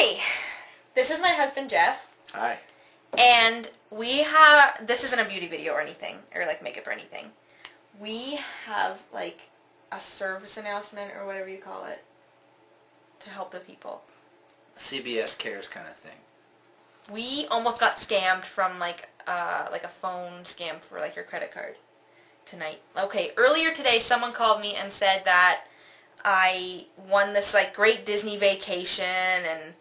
Okay, this is my husband Jeff. Hi. And this isn't a beauty video or anything, or like makeup or anything. We have like a service announcement or whatever you call it to help the people. CBS Cares kind of thing. We almost got scammed from like a phone scam for like your credit card tonight. Okay, earlier today someone called me and said that I won this like great Disney vacation and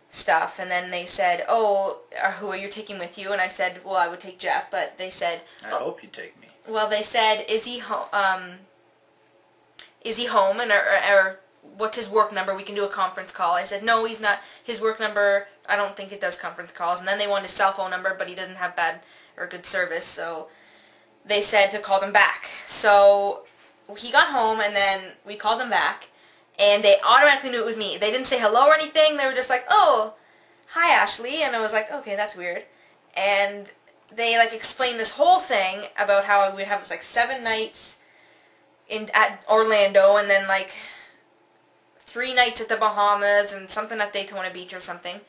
stuff, and then they said, oh, who are you taking with you? And I said, well, I would take Jeff, but they said, I hope you take me. well, they said, is he home, and or what's his work number? We can do a conference call. I said, no, he's not. His work number, I don't think it does conference calls. And then they wanted his cell phone number, but he doesn't have bad or good service, so they said to call them back. So he got home, and then we called them back, and they automatically knew it was me. They didn't say hello or anything. They were just like, oh, hi, Ashley. And I was like, okay, that's weird. And they like explained this whole thing about how we'd have this like 7 nights at Orlando, and then like 3 nights at the Bahamas, and something at Daytona Beach or something.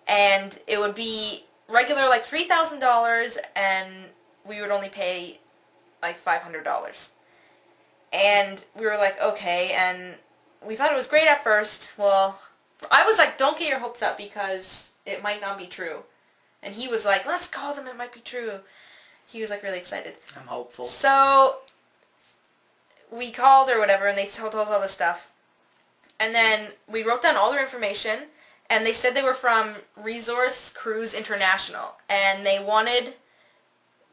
And it would be regular like $3,000, and we would only pay like $500. And we were like, okay, and we thought it was great at first. Well, I was like, don't get your hopes up because it might not be true. And he was like, let's call them, it might be true. He was like really excited. I'm hopeful. So we called or whatever, and they told us all this stuff. And then we wrote down all their information, and they said they were from Resource Cruise International. And they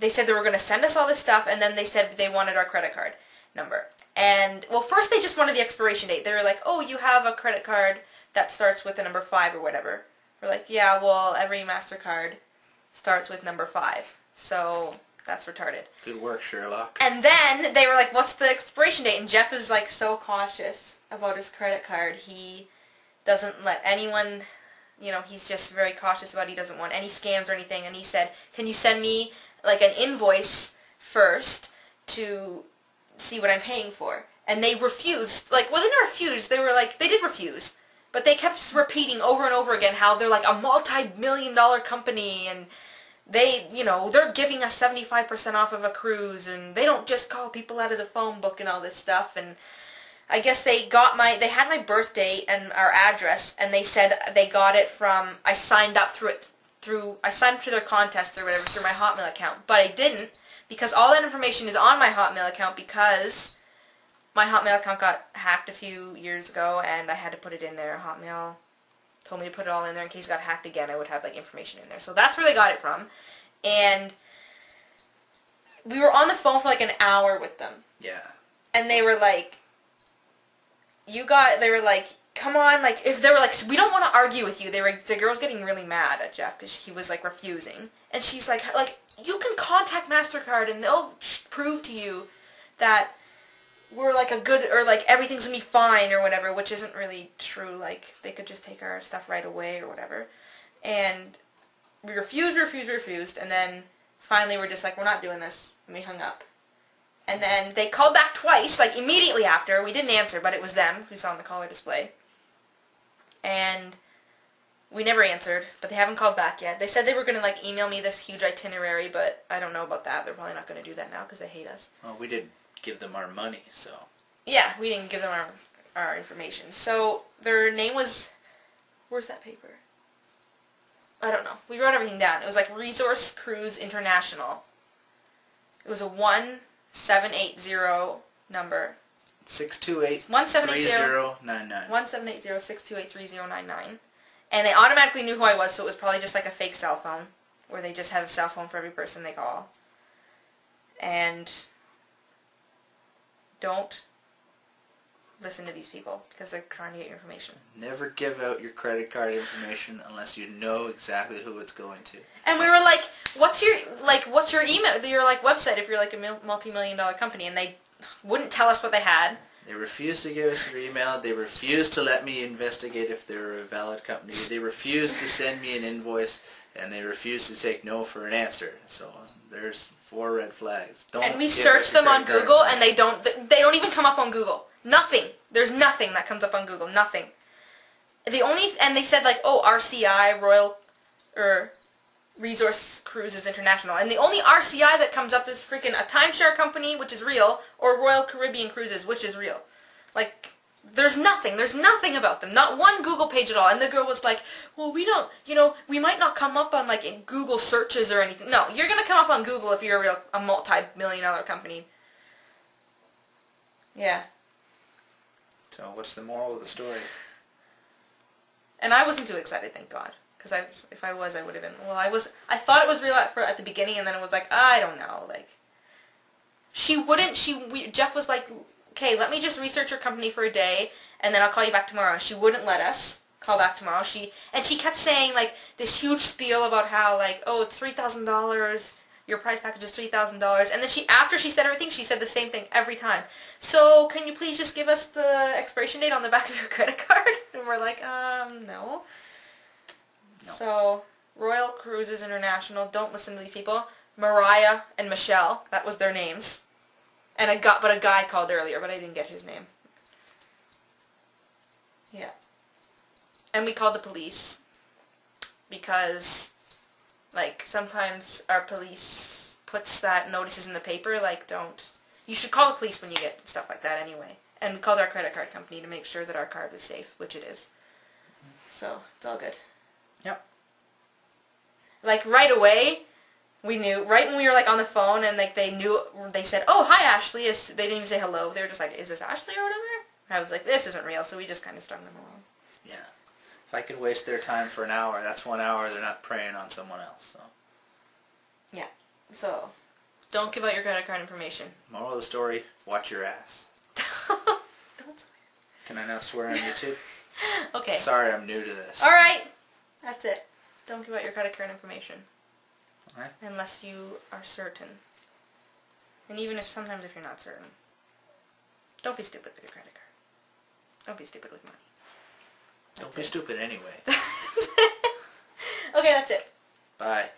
said they were going to send us all this stuff, and then they said they wanted our credit card number. And, well, first they just wanted the expiration date. They were like, oh, you have a credit card that starts with the number 5 or whatever. We're like, yeah, well, every MasterCard starts with number 5. So that's retarded. Good work, Sherlock. And then they were like, what's the expiration date? And Jeff is like so cautious about his credit card. He doesn't let anyone, he's just very cautious about it. He doesn't want any scams or anything. And he said, can you send me like an invoice first to see what I'm paying for? And they refused. Like, well, they didn't refuse. They were like, they did refuse. But they kept repeating over and over again how they're like a multi-million-dollar company, and they, they're giving us 75% off of a cruise, and they don't just call people out of the phone book and all this stuff. And I guess they had my birth date and our address, and they said they got it from, I signed up I signed up to their contest or whatever through my Hotmail account. But I didn't, because all that information is on my Hotmail account, because my Hotmail account got hacked a few years ago, and I had to put it in there. Hotmail told me to put it all in there in case it got hacked again. I would have like information in there. So that's where they got it from. And we were on the phone for like an hour with them. Yeah. And they were like, come on, like, if they were like, we don't want to argue with you. The girl's getting really mad at Jeff because he was like refusing. And she's like, you can contact MasterCard and they'll prove to you that we're like a good, or like everything's gonna be fine or whatever, which isn't really true. Like, they could just take our stuff right away or whatever. And we refused, and then finally we're just like, we're not doing this, and we hung up. And then they called back twice, like immediately after. We didn't answer, but it was them who saw on the caller display. And we never answered, but they haven't called back yet. They said they were going to like email me this huge itinerary, but I don't know about that. They're probably not going to do that now because they hate us. Well, we did give them our money, so. Yeah, we didn't give them our information. So their name was, where's that paper? I don't know. We wrote everything down. It was like Resource Cruise International. It was a 1780 number. 628-3099. 1780-628-3099. And they automatically knew who I was, so it was probably just like a fake cell phone, where they just have a cell phone for every person they call. And don't listen to these people, because they're trying to get your information. Never give out your credit card information unless you know exactly who it's going to. And we were like, what's your email, your like website if you're like a multi-million-dollar company? And they wouldn't tell us what they had. They refused to give us their email. They refused to let me investigate if they were a valid company. They refused to send me an invoice, and they refused to take no for an answer. So there's 4 red flags. And we searched them on Google, and they don't even come up on Google. Nothing. There's nothing that comes up on Google. Nothing. and they said like, oh, RCI, Royal, or Resource Cruises International, and the only RCI that comes up is freaking a timeshare company, which is real, or Royal Caribbean Cruises, which is real. Like, there's nothing about them, not one Google page at all. And the girl was like, well, we don't, we might not come up on like in Google searches or anything. No, you're gonna come up on Google if you're a multi-million-dollar company. Yeah. So what's the moral of the story? And I wasn't too excited, thank God. Because if I was, I would have been. Well, I thought it was real at the beginning, and then it was like, I don't know. Like, Jeff was like, okay, let me just research your company for a day, and then I'll call you back tomorrow. She wouldn't let us call back tomorrow. She kept saying, like, this huge spiel about how, like, oh, it's $3,000. Your price package is $3,000. And then after she said everything, she said the same thing every time. So, can you please just give us the expiration date on the back of your credit card? And we're like, no. So, Royal Cruises International, don't listen to these people. Mariah and Michelle, that was their names. And a guy called earlier, but I didn't get his name. Yeah. And we called the police. Because, like, sometimes our police puts that notices in the paper, like, you should call the police when you get stuff like that anyway. And we called our credit card company to make sure that our card was safe, which it is. So, it's all good. Yep. Like, right away, we knew, right when we were, like, on the phone, and, like, they said, oh, hi, Ashley. They didn't even say hello. They were just like, is this Ashley or whatever? I was like, this isn't real, so we just kind of strung them along. Yeah. If I could waste their time for an hour, that's 1 hour they're not preying on someone else. So. Yeah. So, don't give out your credit card information. Moral of the story, watch your ass. Don't swear. Can I now swear on YouTube? Okay. Sorry, I'm new to this. Alright. That's it. Don't give out your credit card information. Alright. Unless you are certain. And even sometimes if you're not certain. Don't be stupid with your credit card. Don't be stupid with money. Don't be stupid anyway. Okay, that's it. Bye.